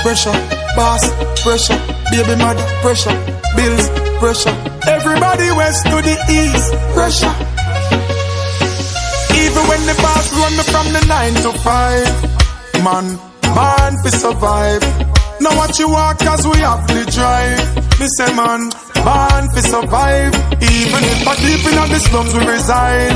pressure. Boss, pressure. Baby mother, pressure. Bills, pressure. Everybody west to the east, pressure. Even when the boss run me from the 9 to 5, man, born to survive. Now what you want, cause we have to drive. Me say man, born to survive. Even if I deep in the slums we reside.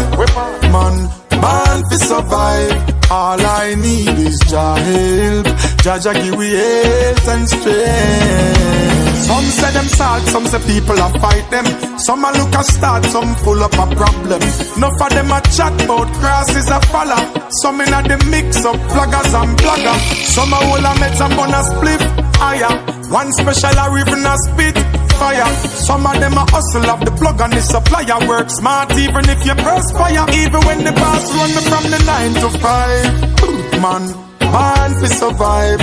Man, born to survive. All I need is Jah help. Jah give we health and strength. Some say them sad, some say people a fight them. Some a look a start, some full up a problem. Enough of them a chat about crosses a follow. Some in a the mix up pluggers and blogger. Some a hold a meds and bun a spliff higher. One special a even a spit fire. Some of them a hustle of the plug and the supplier. Work smart even if you perspire. Even when the boss run me from the 9 to 5, man, born to survive.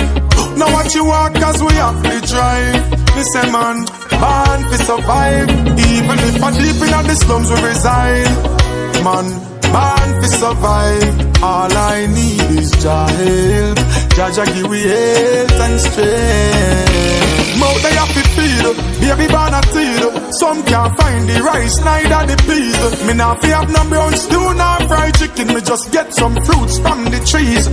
Now what you want, cause we have to drive. Me say man, born to survive. Even if I deep in the slums we reside. Man, born to survive. All I need is Jah help. Jah give we health and strength. Mouth they have to feed, baby born a teed. Some can't find the rice, neither the peas. Me not fi have no brown stew, nor fried chicken. Me just get some fruits from the trees.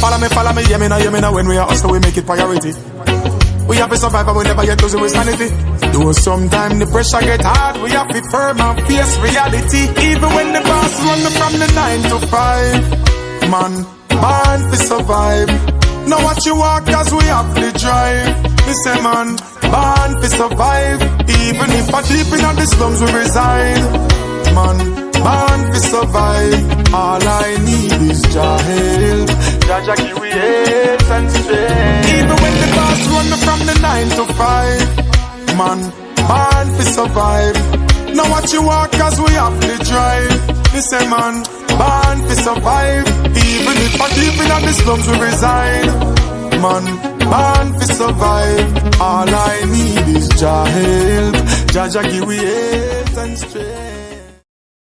Follow me, yeah me now. When we are hustle, we make it priority. We have to survive and we never get losing with sanity. Though sometimes the pressure get hard, we have to firm and face reality. Even when the boss run me from the 9 to 5, man, born to survive. Now what you want, cause we have to drive. Me say man, born to survive. Even if I deep in the slums we reside. Man, born to survive. All I need is Jah help. Jah give we health and strength. Even when the boss run me from the 9 to 5, man, born to survive. Now what you want, cause we have to drive. Me say man, born to survive. Even if I deep in the slums we reside. Man, born to survive. All I need is Jah help. Jah give we health and strength.